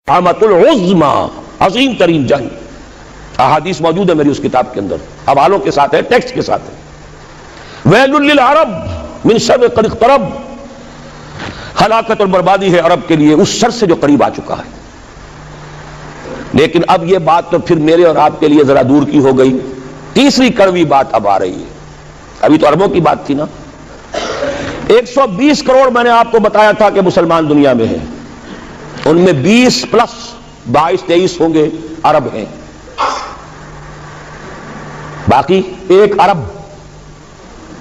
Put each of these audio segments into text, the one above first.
عامۃ العظما، عظیم ترین جنگ. احادیث موجود ہے میری اس کتاب کے اندر، حوالوں کے ساتھ ہے، ٹیکسٹ کے ساتھ ہے. ویل للعرب من شر قد اقترب، ہلاکت اور بربادی ہے عرب کے لیے اس شر سے جو قریب آ چکا ہے. لیکن اب یہ بات تو پھر میرے اور آپ کے لیے ذرا دور کی ہو گئی. تیسری کڑوی بات اب آ رہی ہے. ابھی تو عربوں کی بات تھی نا. 120 کروڑ میں نے آپ کو بتایا تھا کہ مسلمان دنیا میں ہیں، ان میں 20 پلس 22-23 ہوں گے عرب ہیں، باقی 1 ارب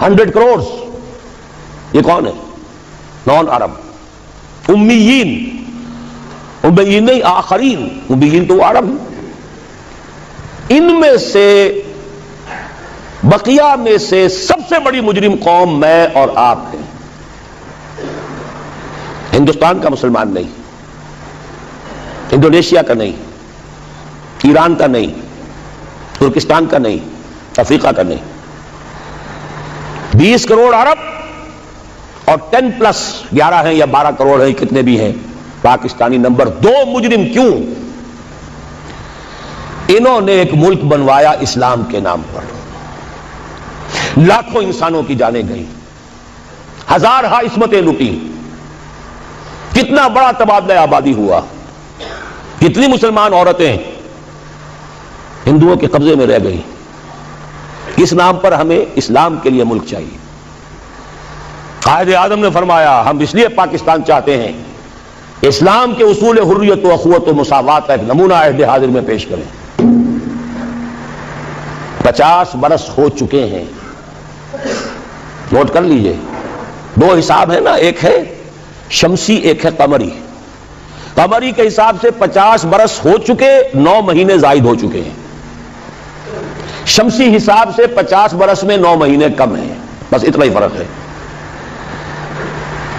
100 کروڑ یہ کون ہے؟ نان عرب، امیین. امیین نہیں، آخرین. امیین تو عرب ہیں. ان میں سے بقیہ میں سے سب سے بڑی مجرم قوم میں اور آپ ہیں. ہندوستان کا مسلمان نہیں، انڈونیشیا کا نہیں، ایران کا نہیں، ترکستان کا نہیں، افریقہ کا نہیں. 20 کروڑ عرب اور 10 پلس 11 ہیں یا 12 کروڑ ہیں، کتنے بھی ہیں پاکستانی. نمبر 2 مجرم. کیوں؟ انہوں نے ایک ملک بنوایا اسلام کے نام پر، لاکھوں انسانوں کی جانیں گئیں، ہزارہا عصمتیں لوٹی، کتنا بڑا تبادلہ آبادی ہوا، کتنی مسلمان عورتیں ہندوؤں کے قبضے میں رہ گئی. اس نام پر ہمیں اسلام کے لیے ملک چاہیے. قائد اعظم نے فرمایا ہم اس لیے پاکستان چاہتے ہیں اسلام کے اصول حریت و اخوت و مساوات کا ایک نمونہ عہد حاضر میں پیش کریں. 50 برس ہو چکے ہیں. نوٹ کر لیجئے، 2 حساب ہیں نا، ایک ہے شمسی، ایک ہے قمری. قمری کے حساب سے 50 برس ہو چکے، 9 مہینے زائد ہو چکے ہیں. شمسی حساب سے 50 برس میں 9 مہینے کم ہیں. بس اتنا ہی فرق ہے.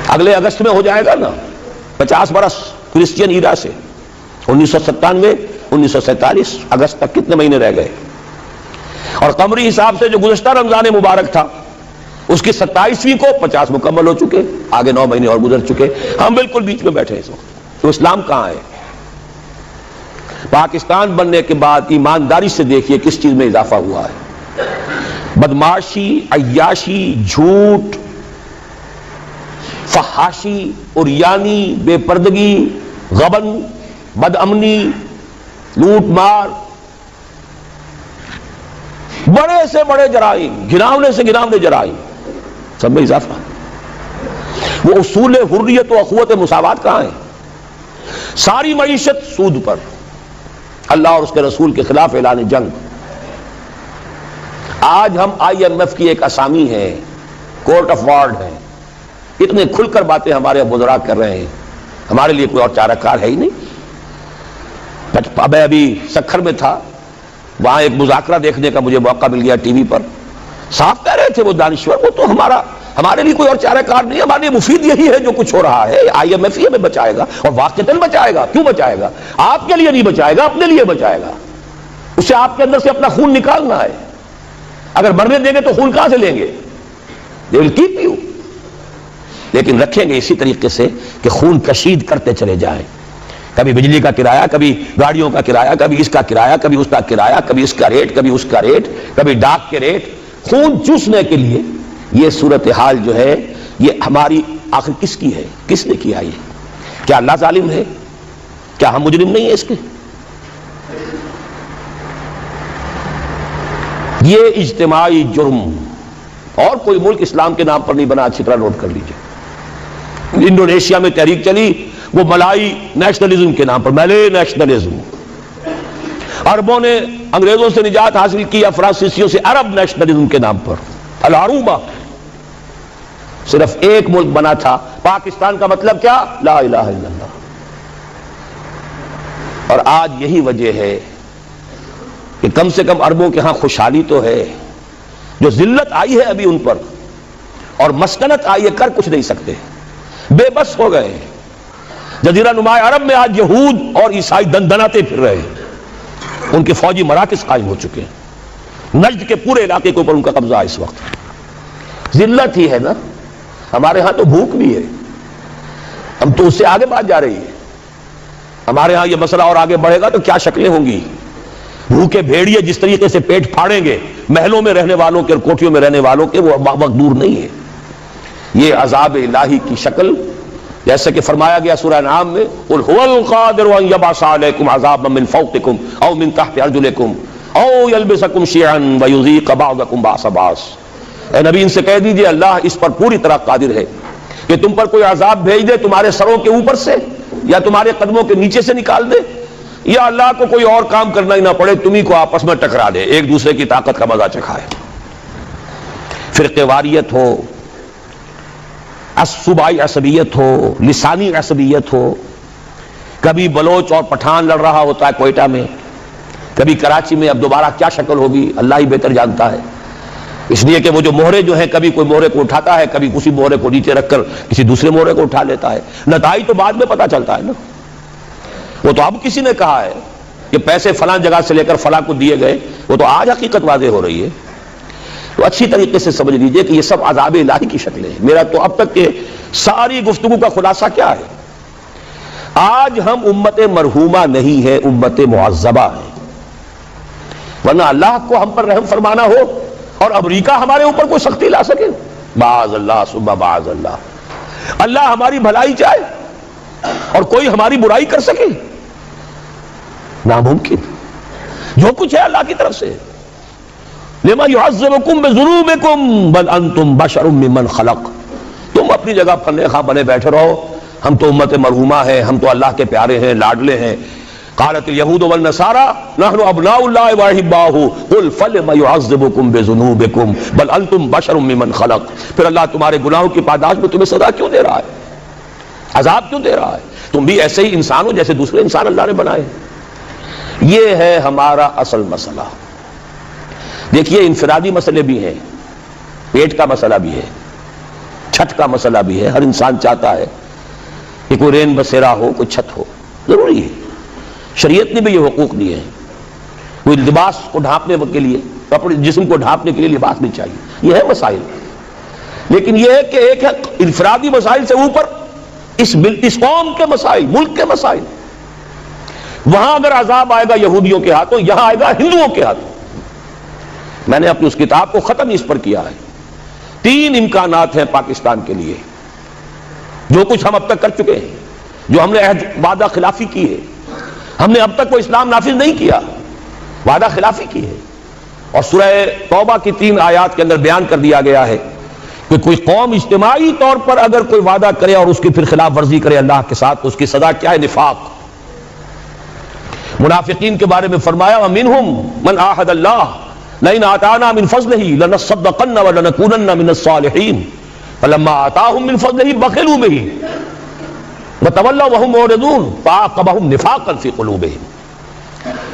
اگلے اگست میں ہو جائے گا نا 50 برس کرسچین ایرا سے. 1997 1947 اگست تک کتنے مہینے رہ گئے؟ اور قمری حساب سے جو گزشتہ رمضان مبارک تھا اس کی 27ویں کو 50 مکمل ہو چکے، آگے 9 مہینے اور گزر چکے. ہم بالکل بیچ میں بیٹھے ہیں اس وقت. تو اسلام کہاں ہے؟ پاکستان بننے کے بعد ایمانداری سے دیکھیے کس چیز میں اضافہ ہوا ہے. بدمعاشی، عیاشی، جھوٹ، فحاشی، عریانی، بے پردگی، غبن، بد امنی، لوٹ مار، بڑے سے بڑے جرائم، گھناونے سے گھناونے جرائم، سب میں اضافہ. وہ اصول حریت و اخوت مساوات کہاں ہیں؟ ساری معیشت سود پر، اللہ اور اس کے رسول کے خلاف اعلان جنگ. آج ہم IMF کی ایک اسامی ہے، کورٹ آف وارڈ ہے. اتنے کھل کر باتیں ہمارے بزرگ کر رہے ہیں، ہمارے لیے کوئی اور چارہ کار ہے ہی نہیں. میں ابھی سکھر میں تھا، وہاں ایک مذاکرہ دیکھنے کا مجھے موقع مل گیا ٹی وی پر. صاف کہہ رہے تھے وہ دانشور، وہ تو ہمارے لیے کوئی اور چارہ کار نہیں، ہمارے لیے مفید یہی ہے جو کچھ ہو رہا ہے. IMF ہی ہمیں بچائے گا، اور واقعتاً بچائے گا. کیوں بچائے گا؟ آپ کے لیے نہیں بچائے گا، اپنے لیے بچائے گا. اسے آپ کے اندر سے اپنا خون نکالنا ہے. اگر مرنے دیں گے تو خون کہاں سے لیں گے؟ They will keep you. لیکن رکھیں گے اسی طریقے سے کہ خون کشید کرتے چلے جائیں. کبھی بجلی کا کرایہ، کبھی گاڑیوں کا کرایہ، کبھی اس کا کرایہ، کبھی اس کا کرایہ، کبھی اس کا ریٹ، کبھی اس کا ریٹ، کبھی ڈاک کے ریٹ. خون چوسنے کے لیے یہ صورتحال جو ہے یہ ہماری آخر کس کی ہے؟ کس نے کیا یہ؟ کیا اللہ ظالم ہے؟ کیا ہم مجرم نہیں ہیں اس کے؟ یہ اجتماعی جرم. اور کوئی ملک اسلام کے نام پر نہیں بنا. اچھی طرح نوٹ کر لیجئے. انڈونیشیا میں تحریک چلی وہ ملائی نیشنلزم کے نام پر، ملے نیشنلزم. عربوں نے انگریزوں سے نجات حاصل کی فرانسیسیوں سے عرب نیشنلزم کے نام پر. العروبہ. صرف ایک ملک بنا تھا پاکستان کا مطلب کیا؟ لا الہ الا اللہ. اور آج یہی وجہ ہے کہ کم سے کم عربوں کے ہاں خوشحالی تو ہے. جو ذلت آئی ہے ابھی ان پر اور مسکنت آئی ہے، کر کچھ نہیں سکتے، بے بس ہو گئے. جزیرہ نما عرب میں آج یہود اور عیسائی دندناتے پھر رہے ہیں. ان کے فوجی مراکز قائم ہو چکے ہیں. نجد کے پورے علاقے کے اوپر ان کا قبضہ ہے اس وقت. ذلت ہی ہے نا. ہمارے ہاں تو بھوک بھی ہے، ہم تو اس سے آگے بات جا رہی ہے. ہمارے ہاں یہ مسئلہ اور آگے بڑھے گا تو کیا شکلیں ہوں گی. بھوکے بھیڑیے جس طریقے سے پیٹ پھاڑیں گے محلوں میں رہنے والوں کے اور کوٹھیوں میں رہنے والوں کے، وہ وقت دور نہیں ہے. یہ عذاب الہی کی شکل، جیسے کہ فرمایا گیا سورہ انعام میں، قل هو القادر ان يبعث عليكم عذابا من فوقكم او من تحت ارجلكم او يلبسكم شيعا ويذيق بعضكم بعض بعض. اے نبی ان سے کہہ دیجئے اللہ اس پر پوری طرح قادر ہے کہ تم پر کوئی عذاب بھیج دے تمہارے سروں کے اوپر سے یا تمہارے قدموں کے نیچے سے نکال دے، یا اللہ کو کوئی اور کام کرنا ہی نہ پڑے، تمہیں کو آپس میں ٹکرا دے، ایک دوسرے کی طاقت کا مزہ چکھائے. فرقے واریت ہو، صوبائی عصبیت ہو، لسانی عصبیت ہو، کبھی بلوچ اور پٹھان لڑ رہا ہوتا ہے کوئٹہ میں، کبھی کراچی میں، اب دوبارہ کیا شکل ہوگی اللہ ہی بہتر جانتا ہے. اس لیے کہ وہ جو مہرے جو ہیں کبھی کوئی مہرے کو اٹھاتا ہے، کبھی اسی مہرے کو نیچے رکھ کر کسی دوسرے مہرے کو اٹھا لیتا ہے. نتائج تو بعد میں پتہ چلتا ہے نا. وہ تو اب کسی نے کہا ہے کہ پیسے فلاں جگہ سے لے کر فلاں کو دیے گئے، وہ تو آج حقیقت واضح ہو رہی ہے. تو اچھی طریقے سے سمجھ لیجئے کہ یہ سب عذاب الہی کی شکلیں ہیں. میرا تو اب تک کے ساری گفتگو کا خلاصہ کیا ہے؟ آج ہم امت مرحومہ نہیں ہے، امت معذبہ ہے. ورنہ اللہ کو ہم پر رحم فرمانا ہو اور امریکہ ہمارے اوپر کوئی سختی لا سکے، معاذ اللہ ثم معاذ اللہ. اللہ ہماری بھلائی چاہے اور کوئی ہماری برائی کر سکے، ناممکن. جو کچھ ہے اللہ کی طرف سے. لما يعذبكم بذنوبكم بل انتم بشر ممن خلق. تم اپنی جگہ پھلے خواہ بنے بیٹھے رہو، ہم تو امت مرحومہ ہیں، ہم تو اللہ کے پیارے ہیں، لاڈلے ہیں. قالت اليهود والنصارى نحن ابناء الله واحباؤه قل فلم يعذبكم بذنوبكم بل انتم بشر ممن خلق. پھر اللہ تمہارے گناہوں کی پاداش میں تمہیں سزا کیوں دے رہا ہے، عذاب کیوں دے رہا ہے؟ تم بھی ایسے ہی انسان ہو جیسے دوسرے انسان اللہ نے بنائے. یہ ہے ہمارا اصل مسئلہ. دیکھیے انفرادی مسئلے بھی ہیں، پیٹ کا مسئلہ بھی ہے، چھت کا مسئلہ بھی ہے. ہر انسان چاہتا ہے کہ کوئی رین بسیرا ہو، کوئی چھت ہو، ضروری ہے. شریعت نے بھی یہ حقوق دیے ہیں. کوئی لباس کو ڈھانپنے کے لیے، اپنے جسم کو ڈھانپنے کے لیے لباس بھی چاہیے. یہ ہے مسائل. لیکن یہ ہے کہ ایک ہے انفرادی مسائل سے اوپر اس قوم کے مسائل، ملک کے مسائل. وہاں اگر عذاب آئے گا یہودیوں کے ہاتھوں، یہاں آئے گا ہندوؤں کے ہاتھوں. میں نے اپنی اس کتاب کو ختم اس پر کیا ہے. 3 امکانات ہیں پاکستان کے لیے. جو کچھ ہم اب تک کر چکے ہیں، جو ہم نے عہد وعدہ خلافی کی ہے، ہم نے اب تک کوئی اسلام نافذ نہیں کیا، وعدہ خلافی کی ہے. اور سورہ توبہ کی 3 آیات کے اندر بیان کر دیا گیا ہے کہ کوئی قوم اجتماعی طور پر اگر کوئی وعدہ کرے اور اس کی پھر خلاف ورزی کرے اللہ کے ساتھ، تو اس کی سزا کیا ہے؟ نفاق. منافقین کے بارے میں فرمایا وَمِنْهُمْ مَنْ عَاهَدَ اللَّهَ لَئِنْ آتَانَا مِنْ فَضْلِهِ لَنَصَّدَّقَنَّ وَلَنَكُونَنَّ مِنَ الصَّالِحِينَ فَلَمَّا آتَاهُم مِنْ فَضْلِهِ بَخِلُوا بِهِ وَتَوَلَّوْا وَهُمْ مُعْرِضُونَ فَأَعْقَبَهُمْ نِفَاقًا فِي قُلُوبِهِمْ.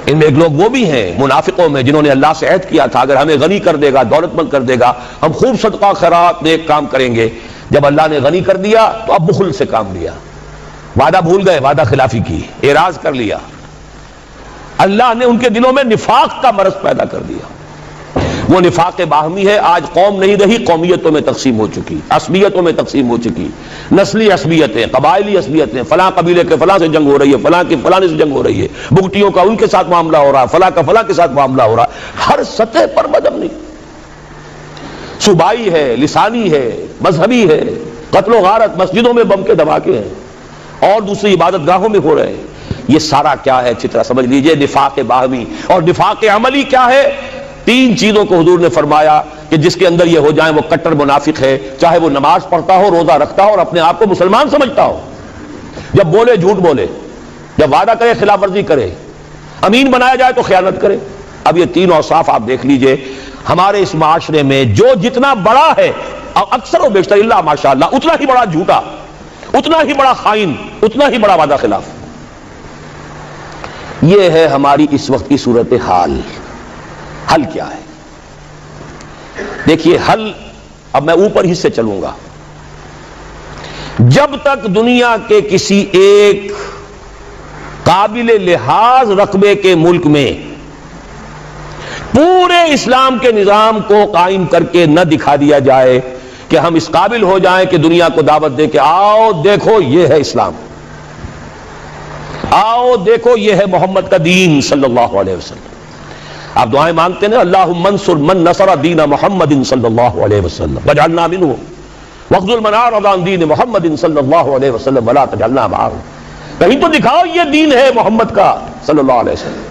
ان میں ایک لوگ وہ بھی ہیں منافقوں میں جنہوں نے اللہ سے عہد کیا تھا اگر ہمیں غنی کر دے گا، دولت مند کر دے گا، ہم خوب صدقہ خیرات نیک کام کریں گے. جب اللہ نے غنی کر دیا تو اب بخل سے کام لیا، وعدہ بھول گئے، وعدہ خلافی کی، اعراض کر لیا. اللہ نے ان کے دلوں میں نفاق کا مرض پیدا کر دیا. وہ نفاق باہمی ہے. آج قوم نہیں رہی، قومیتوں میں تقسیم ہو چکی، عصبیتوں میں تقسیم ہو چکی، نسلی عصبیتیں، قبائلی عصبیتیں. فلاں قبیلے کے فلاں سے جنگ ہو رہی ہے، فلاں کی فلاں سے جنگ ہو رہی ہے، بگٹیوں کا ان کے ساتھ معاملہ ہو رہا ہے، فلاں کا فلاں کے ساتھ معاملہ ہو رہا ہے. ہر سطح پر بدامنی، صوبائی ہے، لسانی ہے، مذہبی ہے، قتل و غارت، مسجدوں میں بم کے دھماکے ہیں اور دوسری عبادت گاہوں میں ہو رہے ہیں. یہ سارا کیا ہے؟ اچھی طرح سمجھ لیجئے نفاق باہمی. اور نفاق عملی کیا ہے؟ 3 چیزوں کو حضور نے فرمایا کہ جس کے اندر یہ ہو جائیں وہ کٹر منافق ہے. چاہے وہ نماز پڑھتا ہو، روزہ رکھتا ہو اور اپنے آپ کو مسلمان سمجھتا ہو، جب بولے جھوٹ بولے، جب وعدہ کرے خلاف ورزی کرے، امین بنایا جائے تو خیانت کرے. اب یہ 3 اوصاف آپ دیکھ لیجئے ہمارے اس معاشرے میں جو جتنا بڑا ہے، اکثر و بیشتر اللہ ماشاءاللہ اتنا ہی بڑا جھوٹا، اتنا ہی بڑا خائن، اتنا ہی بڑا وعدہ خلاف. یہ ہے ہماری اس وقت کی صورتحال. حل کیا ہے؟ دیکھیے حل، اب میں اوپر ہی سے چلوں گا. جب تک دنیا کے کسی ایک قابل لحاظ رقبے کے ملک میں پورے اسلام کے نظام کو قائم کر کے نہ دکھا دیا جائے کہ ہم اس قابل ہو جائیں کہ دنیا کو دعوت دے کہ آؤ دیکھو یہ ہے اسلام، آؤ دیکھو یہ ہے محمد کا دین صلی اللہ علیہ وسلم. آپ دعائیں مانگتے ہیں اللہم انصر من نصر دین محمد صلی اللہ علیہ وسلم واجعلنا منہم واخذل من اعرض عن دین محمد صلی اللہ علیہ وسلم ولا تجعلنا معهم. کہیں تو دکھاؤ یہ دین ہے محمد کا صلی اللہ علیہ وسلم.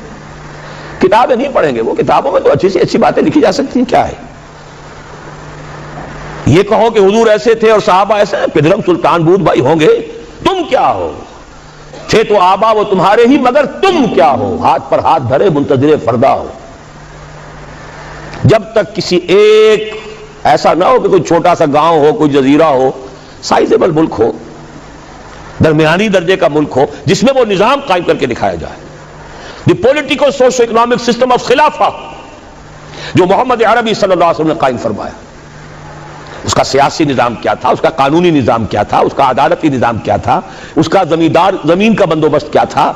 کتابیں نہیں پڑھیں گے، وہ کتابوں میں تو اچھی سی اچھی باتیں لکھی جا سکتی ہیں. کیا ہے یہ کہو کہ حضور ایسے تھے اور صحابہ ایسے ہیں، پدرم سلطان بود بھائی ہوں گے، تم کیا ہو؟ تھے تو آبا وہ تمہارے ہی، مگر تم کیا ہو؟ ہاتھ پر ہاتھ دھرے منتظر فردا ہو. جب تک کسی ایک ایسا نہ ہو کہ کوئی چھوٹا سا گاؤں ہو، کوئی جزیرہ ہو، سائزیبل ملک ہو، درمیانی درجے کا ملک ہو، جس میں وہ نظام قائم کر کے دکھایا جائے. The political socio economic system of خلافہ جو محمد عربی صلی اللہ علیہ وسلم نے قائم فرمایا، اس کا سیاسی نظام کیا تھا، اس کا قانونی نظام کیا تھا، اس کا عدالتی نظام کیا تھا، اس کا زمین کا بندوبست کیا تھا،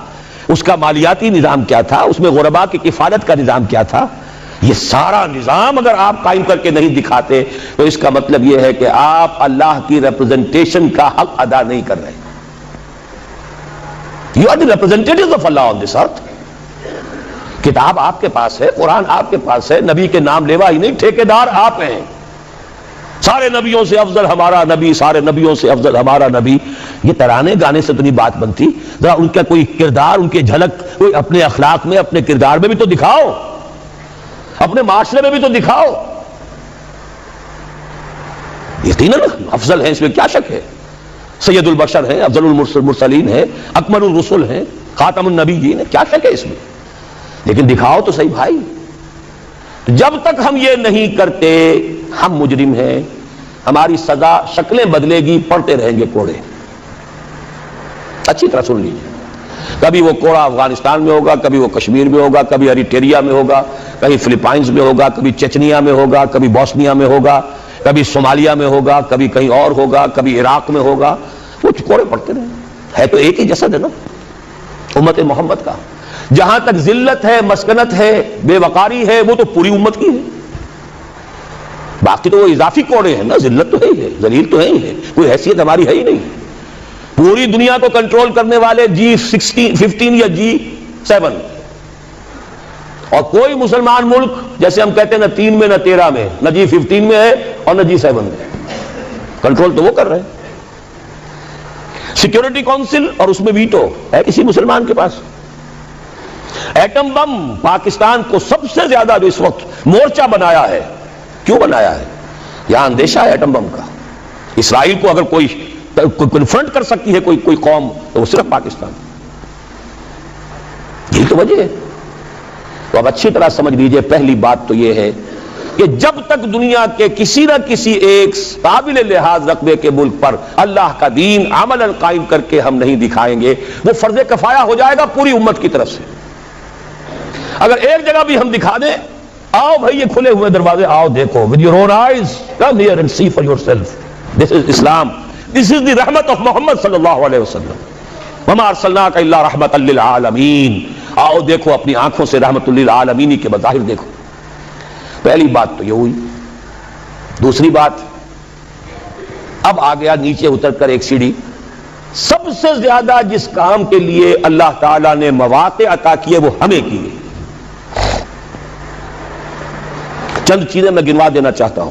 اس کا مالیاتی نظام کیا تھا، اس میں غرباء کی کفالت کا نظام کیا تھا. یہ سارا نظام اگر آپ قائم کر کے نہیں دکھاتے تو اس کا مطلب یہ ہے کہ آپ اللہ کی ریپرزنٹیشن کا حق ادا نہیں کر رہے. You are the representatives of Allah on this earth. کتاب آپ کے پاس ہے، قرآن آپ کے پاس ہے، نبی کے نام لیوا ہی نہیں، ٹھیکیدار آپ ہیں. سارے نبیوں سے افضل ہمارا نبی، سارے نبیوں سے افضل ہمارا نبی. یہ ترانے گانے سے تو نہیں بات بنتی. ذرا ان کا کوئی کردار، ان کے جھلک کوئی اپنے اخلاق میں، اپنے کردار میں بھی تو دکھاؤ، اپنے معاشرے میں بھی تو دکھاؤ. یقیناً افضل ہیں، اس میں کیا شک ہے. سید البشر ہیں، افضل المرسلین ہیں، اکمل الرسل ہیں، خاتم النبیین ہیں، کیا شک ہے اس میں. لیکن دکھاؤ تو صحیح بھائی. جب تک ہم یہ نہیں کرتے ہم مجرم ہیں. ہماری سزا شکلیں بدلے گی، پڑھتے رہیں گے کوڑے. اچھی طرح سن لیجیے. کبھی وہ کوڑا افغانستان میں ہوگا، کبھی وہ کشمیر میں ہوگا، کبھی اریٹریا میں ہوگا، کبھی فلپائنز میں ہوگا، کبھی چچنیا میں ہوگا، کبھی بوسنیا میں ہوگا، کبھی صومالیہ میں ہوگا، کبھی کہیں اور ہوگا، کبھی عراق میں ہوگا. وہ کوڑے پڑتے رہیں. ہے تو ایک ہی جسد ہے نا امت محمد کا. جہاں تک ذلت ہے، مسکنت ہے، بے وقاری ہے، وہ تو پوری امت کی ہے. باقی تو وہ اضافی کوڑے ہیں نا. ذلت تو ہے ہی ہے، ذلیل تو ہے ہی ہے، کوئی حیثیت ہماری ہے ہی نہیں. پوری دنیا کو کنٹرول کرنے والے G15 یا G7، اور کوئی مسلمان ملک جیسے ہم کہتے ہیں نہ 3 میں نہ 13 میں، نہ G15 میں ہے اور نہ G7 میں. کنٹرول تو وہ کر رہے ہیں. سیکیورٹی کونسل اور اس میں ویٹو ہے کسی مسلمان کے پاس. ایٹم بم پاکستان کو سب سے زیادہ جو اس وقت مورچہ بنایا ہے. کیوں بنایا ہے؟ یہاں اندیشہ ہے ایٹم بم کا. اسرائیل کو اگر کوئی کنفرنٹ کر سکتی ہے کوئی قوم تو وہ صرف پاکستان. یہی تو وجہ ہے. تو اب اچھی طرح سمجھ لیجئے، پہلی بات تو یہ ہے کہ جب تک دنیا کے کسی نہ کسی ایک قابل لحاظ رقبے کے ملک پر اللہ کا دین عملاً قائم کر کے ہم نہیں دکھائیں گے، وہ فرض کفایہ ہو جائے گا پوری امت کی طرف سے. اگر ایک جگہ بھی ہم دکھا دیں، آؤ بھائی یہ کھلے ہوئے دروازے، آؤ دیکھو with your own eyes, come here and see for yourself. This is Islam. This is the rahmat of Muhammad صلی اللہ علیہ وسلم. وما ارسلناک الا رحمۃ للعالمین. آؤ دیکھو اپنی آنکھوں سے رحمت للعالمین کے مظاہر دیکھو. پہلی بات تو یہ ہوئی. دوسری بات، اب آ گیا نیچے اتر کر ایک سیڑھی. سب سے زیادہ جس کام کے لیے اللہ تعالیٰ نے مواقع عطا کیے وہ ہمیں کیے. چند چیزیں میں گنوا دینا چاہتا ہوں.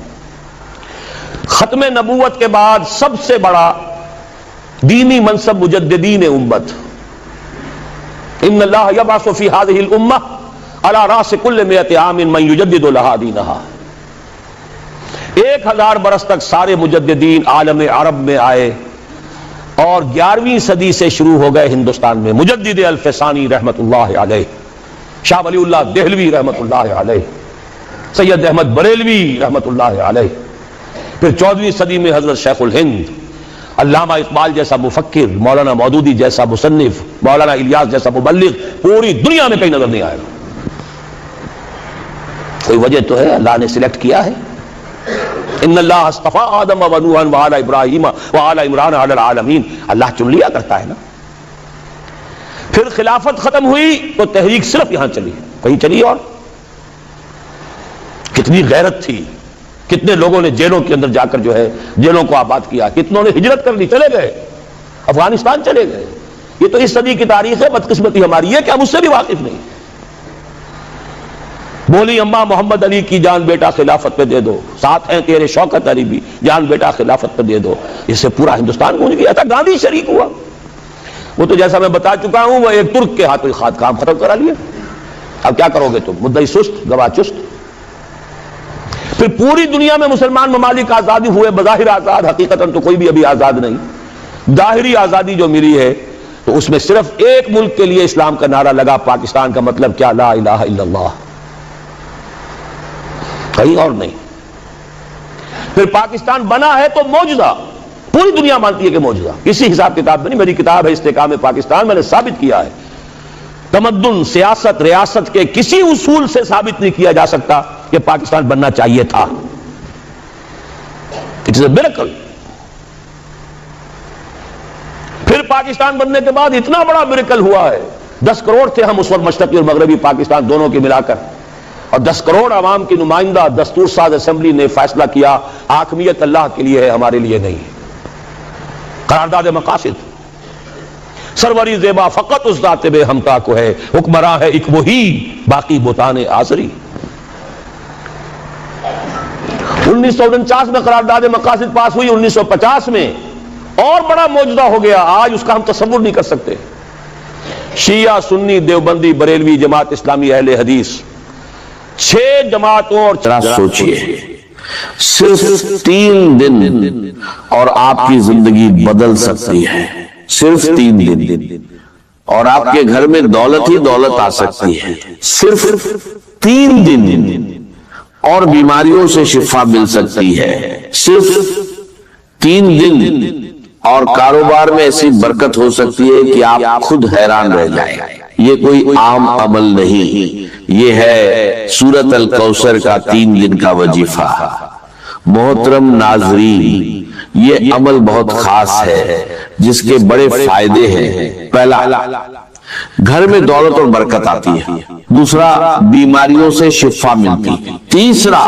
ختم نبوت کے بعد سب سے بڑا دینی منصب مجددین امت. ان اللہ یبعث فی ہذہ الامہ علی راس کل 100 عام من یجدد لہا دینہا. 1000 برس تک سارے مجددین عالم عرب میں آئے اور 11ویں صدی سے شروع ہو گئے ہندوستان میں. مجدد الفسانی رحمت اللہ علیہ، شاہ ولی اللہ دہلوی رحمت اللہ علیہ، سید احمد بریلوی رحمت اللہ علیہ. پھر 14ویں صدی میں حضرت شیخ الہند، علامہ اقبال جیسا مفکر، مولانا مودودی جیسا مصنف، مولانا الیاس جیسا مبلغ پوری دنیا میں کہیں نظر نہیں آئے گا. کوئی وجہ تو ہے، اللہ نے سلیکٹ کیا ہے. ان اللہ اصطفیٰ آدم و نوحا وآل ابراہیم وآل عمران علی العالمین. اللہ چن لیا کرتا ہے نا. پھر خلافت ختم ہوئی تو تحریک صرف یہاں چلی، کہیں چلی. اور کتنی غیرت تھی، کتنے لوگوں نے جیلوں کے اندر جا کر جو ہے جیلوں کو آباد کیا، کتنوں نے ہجرت کر لی، چلے گئے افغانستان چلے گئے. یہ تو اس صدی کی تاریخ ہے، بدقسمتی ہماری ہے کہ ہم اس سے بھی واقف نہیں۔ بولی اماں محمد علی کی جان بیٹا خلافت پہ دے دو، ساتھ ہیں تیرے شوکت علی بھی، جان بیٹا خلافت پہ دے دو۔ اس سے پورا ہندوستان گونج گیا تھا، گاندھی شریک ہوا۔ وہ تو جیسا میں بتا چکا ہوں، وہ ایک ترک کے ہاتھوں کام ختم کرا لیا۔ اب کیا کرو گے تم؟ مدعی سست گواہ چست۔ پھر پوری دنیا میں مسلمان ممالک آزادی ہوئے، بظاہر آزاد، حقیقتاً تو کوئی بھی ابھی آزاد نہیں۔ ظاہری آزادی جو ملی ہے تو اس میں صرف ایک ملک کے لیے اسلام کا نعرہ لگا، پاکستان کا مطلب کیا؟ لا الہ الا اللہ، کہیں اور نہیں۔ پھر پاکستان بنا ہے تو معجزہ، پوری دنیا مانتی ہے کہ معجزہ، کسی حساب کتاب میں نہیں۔ میری کتاب ہے استحکام پاکستان، میں نے ثابت کیا ہے تمدن، سیاست، ریاست کے کسی اصول سے ثابت نہیں کیا جا سکتا کہ پاکستان بننا چاہیے تھا۔ It is a miracle. پھر پاکستان بننے کے بعد اتنا بڑا میریکل ہوا ہے، 10 کروڑ تھے ہم اس وقت، مشرقی اور مغربی پاکستان دونوں کے ملا کر، اور 10 کروڑ عوام کی نمائندہ دستور ساز اسمبلی نے فیصلہ کیا حاکمیت اللہ کے لیے ہے، ہمارے لیے نہیں ہے۔ قرارداد مقاصد، سروری زیبا فقط اس ذات بے ہمتا کو ہے، حکمراں ہے ایک وہی، باقی بتانے آزری۔ 1949 میں قرارداد مقاصد پاس ہوئی، 1950 میں اور بڑا معجزہ ہو گیا، آج اس کا ہم تصور نہیں کر سکتے۔ شیعہ، سنی، دیوبندی، بریلوی، جماعت اسلامی، اہل حدیث، 6 جماعتوں اور سوچئے صرف 3 دن اور آپ کی زندگی بدل سکتی ہے، صرف 3 دن، اور آپ کے گھر میں دولت ہی دولت آ سکتی ہے، صرف 3 دن، اور بیماریوں سے شفا مل سکتی ہے، صرف 3 دن، اور کاروبار میں ایسی برکت ہو سکتی ہے کہ آپ خود حیران رہ جائیں۔ یہ کوئی عام عمل نہیں، یہ ہے سورۃ الکوثر کا 3 دن کا وظیفہ۔ محترم ناظرین، یہ عمل بہت خاص ہے جس کے بڑے فائدے ہیں۔ پہلا، گھر میں دولت اور برکت آتی ہے۔ دوسرا، بیماریوں سے شفا ملتی ہے۔ تیسرا،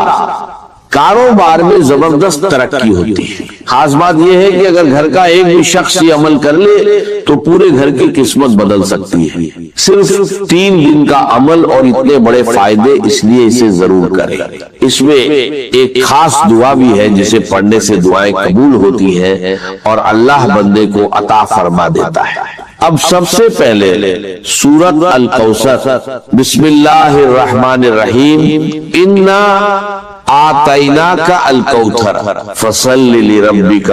کاروبار میں زبردست ترقی ہوتی ہے۔ خاص بات یہ ہے کہ اگر گھر کا ایک بھی شخص یہ عمل کر لے تو پورے گھر کی قسمت بدل سکتی ہے۔ صرف 3 دن کا عمل اور اتنے بڑے فائدے، اس لیے اسے ضرور کریں۔ اس میں ایک خاص دعا بھی ہے جسے پڑھنے سے دعائیں قبول ہوتی ہیں اور اللہ بندے کو عطا فرما دیتا ہے۔ اب سب سے پہلے سورۃ الکوثر، بسم اللہ الرحمن الرحیم، انا آتیناک الکوثر فصل لربک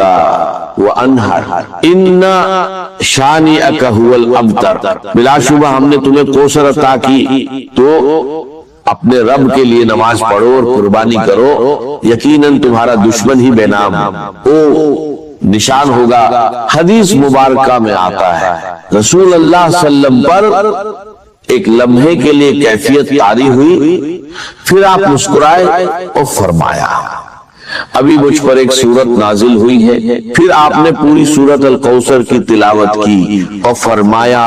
وانحر ان شانئک ھو الابتر۔ بلا شبہ ہم نے تمہیں کوثر عطا کی تو اپنے رب کے لیے نماز پڑھو اور قربانی کرو، یقیناً تمہارا دشمن ہی بے نام او نشان ہوگا۔ حدیث مبارکہ میں آتا ہے رسول اللہ صلی اللہ علیہ وسلم پر ایک لمحے کے لیے کیفیت طاری ہوئی، پھر آپ مسکرائے اور فرمایا ابھی مجھ پر ایک سورت نازل ہوئی ہے۔ پھر آپ نے پوری سورت الکوثر کی تلاوت کی اور فرمایا،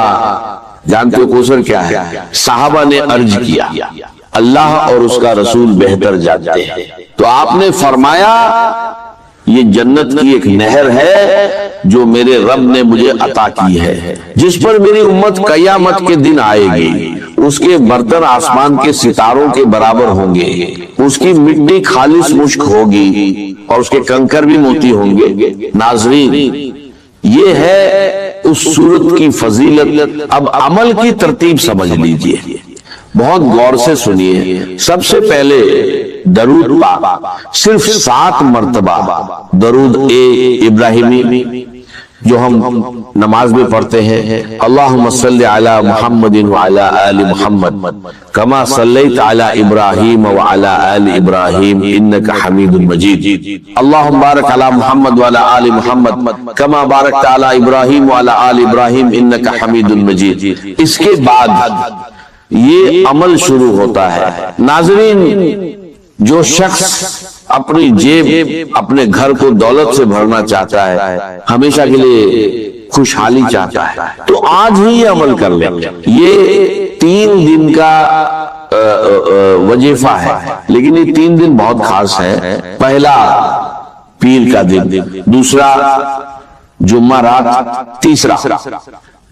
جانتے ہو کوثر کیا ہے؟ صحابہ نے عرض کیا اللہ اور اس کا رسول بہتر جانتے ہیں، تو آپ نے فرمایا یہ جنت کی ایک نہر ہے جو میرے رب نے مجھے عطا کی ہے، جس پر میری امت قیامت کے دن آئے گی، اس کے برتن آسمان کے ستاروں کے برابر ہوں گے، اس کی مٹی خالص مشک ہوگی اور اس کے کنکر بھی موتی ہوں گے۔ ناظرین، یہ ہے اس سورت کی فضیلت۔ اب عمل کی ترتیب سمجھ لیجئے، بہت غور سے سنیے۔ سب سے پہلے درود پاک، صرف 7 مرتبہ درود ابراہیمی جو ہم نماز میں پڑھتے ہیں، اللہم صلی علی محمد وعلی آل محمد کما صلیت علی ابراہیم وعلی آل ابراہیم انک حمید مجید، اللہم بارک علی محمد وعلی آل محمد کما بارکت علی ابراہیم وعلی آل ابراہیم انک حمید مجید۔ اس کے بعد یہ عمل شروع ہوتا ہے۔ ناظرین، جو شخص اپنی جیب، اپنے گھر کو دولت سے بھرنا چاہتا ہے، ہمیشہ کے لیے خوشحالی چاہتا ہے، تو آج ہی یہ عمل کر لیں۔ یہ 3 دن کا وظیفہ ہے، لیکن یہ 3 دن بہت خاص ہے۔ پہلا پیر کا دن، دوسرا جمعہ رات، تیسرا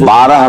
12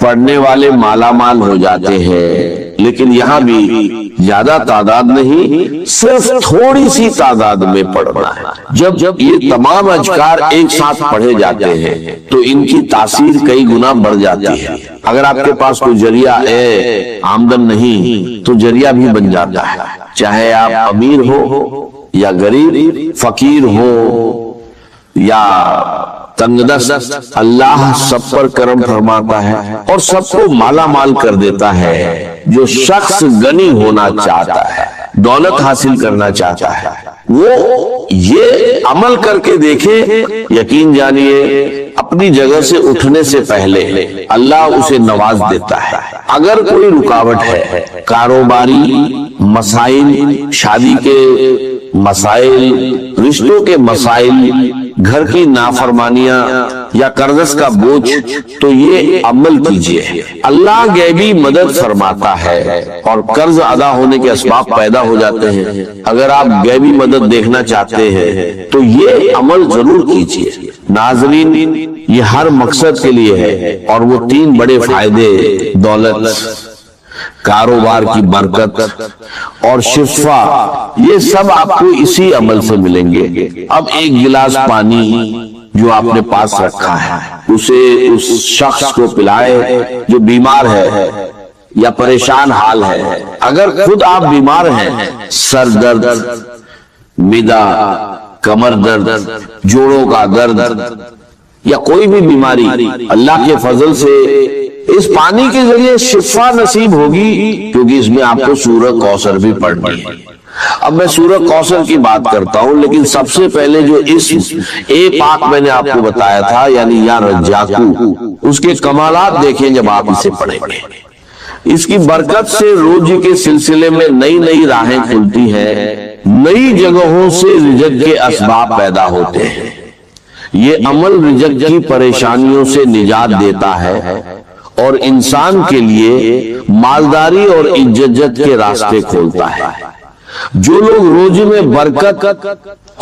پڑھنے والے مالا مال ہو جاتے ہیں، لیکن یہاں بھی زیادہ تعداد نہیں، صرف تھوڑی سی تعداد میں پڑھنا ہے۔ جب یہ تمام اذکار ایک ساتھ پڑھے جاتے ہیں تو ان کی تاثیر کئی گنا بڑھ جاتی ہے۔ اگر آپ کے پاس کوئی ذریعہ آمدن نہیں تو ذریعہ بھی بن جاتا ہے، چاہے آپ امیر ہو یا غریب، فقیر ہو یا تنگ دست، اللہ سب پر کرم فرماتا ہے اور سب کو مالا مال کر دیتا ہے۔ جو شخص غنی ہونا چاہتا ہے، دولت حاصل کرنا چاہتا ہے، وہ یہ عمل کر کے دیکھے، یقین جانیے اپنی جگہ سے اٹھنے سے پہلے اللہ اسے نواز دیتا ہے۔ اگر کوئی رکاوٹ ہے، کاروباری مسائل، شادی کے مسائل، رشتوں کے مسائل، گھر کی نافرمانیاں یا قرض کا بوجھ، تو یہ عمل کیجئے، اللہ غیبی مدد فرماتا ہے اور قرض ادا ہونے کے اسباب پیدا ہو جاتے ہیں۔ اگر آپ غیبی مدد دیکھنا چاہتے ہیں تو یہ عمل ضرور کیجئے۔ ناظرین، یہ ہر مقصد کے لیے ہے اور وہ تین بڑے فائدے، دولت، کاروبار کی برکت اور شفا، یہ سب آپ کو اسی عمل سے ملیں گے۔ اب ایک گلاس پانی جو آپ نے پاس رکھا ہے اسے اس شخص کو پلائے جو بیمار ہے یا پریشان حال ہے۔ اگر خود آپ بیمار ہیں، سر درد، معدہ، کمر درد، جوڑوں کا درد یا کوئی بھی بیماری، اللہ کے فضل سے اس پانی کے ذریعے شفا نصیب ہوگی، کیونکہ اس میں آپ کو سورہ کوثر بھی پڑھنی ہے۔ اب میں سورہ کوثر کی بات کرتا ہوں، لیکن سب سے پہلے جو اسم اے پاک میں نے آپ کو بتایا تھا، یعنی یا رجاکو، اس کے کمالات دیکھیں جب آپ اسے پڑھیں گے۔ اس کی برکت سے روزی کے سلسلے میں نئی نئی راہیں کھلتی ہیں، نئی جگہوں سے رزق کے اسباب پیدا ہوتے ہیں۔ یہ عمل رزق کی پریشانیوں سے نجات دیتا ہے اور انسان کے لیے مالداری اور عزت کے راستے کھولتا ہے۔ جو لوگ روزی میں برکت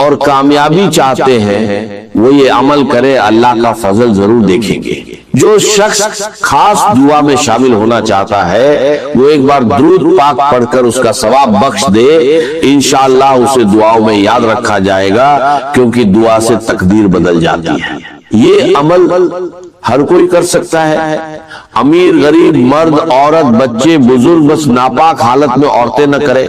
اور کامیابی چاہتے ہیں وہ یہ عمل کرے، اللہ کا فضل ضرور دیکھیں گے۔ جو شخص خاص دعا میں شامل ہونا چاہتا ہے وہ ایک بار درود پاک پڑھ کر اس کا ثواب بخش دے، انشاءاللہ اسے دعاؤں میں یاد رکھا جائے گا، کیونکہ دعا سے تقدیر بدل جاتی ہے۔ یہ عمل ہر کوئی کر سکتا ہے، امیر، غریب، مرد، عورت، بچے، بزرگ، بس ناپاک حالت میں عورتیں نہ کرے۔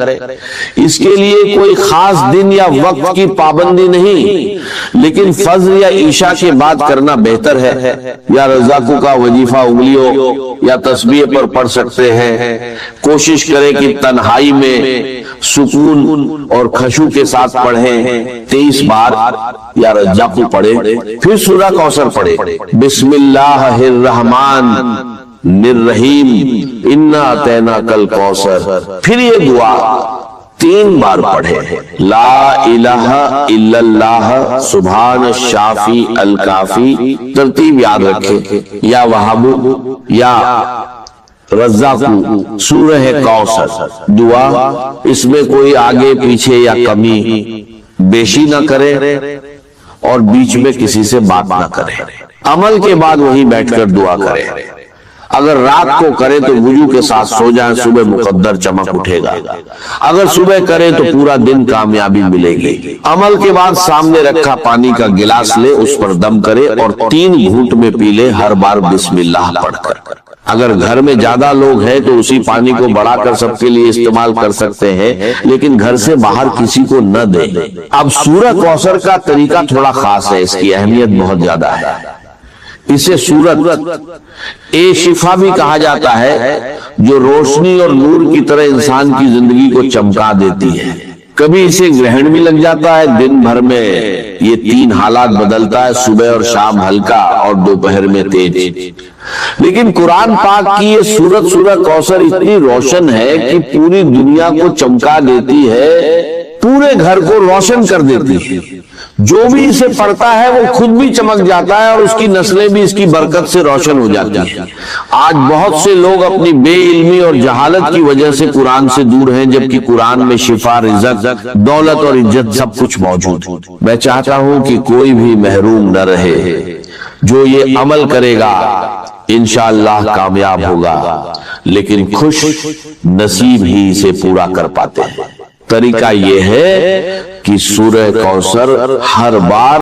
اس کے لیے کوئی خاص دن یا وقت کی پابندی نہیں، لیکن فجر یا عشاء کے بعد کرنا بہتر ہے۔ یا رزاقو کا وظیفہ انگلیوں یا تسبیح پر پڑھ سکتے ہیں۔ کوشش کریں کہ تنہائی میں سکون اور خشوع کے ساتھ پڑھیں، 23 بار یا رزاقو پڑھیں، پھر سورہ کوثر پڑھیں۔ بسم اللہ الرحمن الرحیم انا اعطیناک الکوثر، پھر یہ دعا 3 بار پڑھے، لا الہ الا اللہ سبحان الشافی الکافی، ترتیب یاد رکھے، یا وہاب یا رزاقو، سورہ کوثر دعا، اس میں کوئی آگے پیچھے یا کمی بیشی نہ کرے اور بیچ میں کسی سے بات نہ کرے۔ عمل کے بعد وہیں بیٹھ کر دعا کرے۔ اگر رات کو کرے تو وضو کے ساتھ سو جائیں، صبح مقدر چمک اٹھے گا۔ اگر صبح کرے تو پورا دن کامیابی ملے گی۔ عمل کے بعد سامنے رکھا پانی کا گلاس لے، اس پر دم کرے اور 3 گھونٹ میں پی لے، ہر بار بسم اللہ پڑھ کر۔ اگر گھر میں زیادہ لوگ ہیں تو اسی پانی کو بڑھا کر سب کے لیے استعمال کر سکتے ہیں، لیکن گھر سے باہر کسی کو نہ دیں۔ اب سورہ کوثر کا طریقہ تھوڑا خاص ہے، اس کی اہمیت بہت زیادہ ہے۔ اسے سورت اے شفا بھی کہا جاتا ہے، جو روشنی اور نور کی طرح انسان کی زندگی کو چمکا دیتی ہے۔ کبھی اسے گرہن بھی لگ جاتا ہے، دن بھر میں یہ 3 حالات بدلتا ہے، صبح اور شام ہلکا اور دوپہر میں تیز۔ لیکن قرآن پاک کی یہ سورت سورہ کوثر اتنی روشن ہے کہ پوری دنیا کو چمکا دیتی ہے، پورے گھر کو روشن کر دیتی ہے۔ جو بھی اسے پڑھتا ہے وہ خود بھی چمک جاتا ہے اور اس کی نسلیں بھی اس کی برکت سے روشن ہو جاتی ہیں۔ آج بہت سے لوگ اپنی بے علمی اور جہالت کی وجہ سے قرآن سے دور ہیں، جبکہ قرآن میں شفا، رزق، دولت اور عزت سب کچھ موجود ہے۔ میں چاہتا ہوں کہ کوئی بھی محروم نہ رہے۔ جو یہ عمل کرے گا انشاءاللہ کامیاب ہوگا، لیکن خوش نصیب ہی اسے پورا کر پاتے ہیں۔ طریقہ یہ ہے کہ سورہ کوثر ہر بار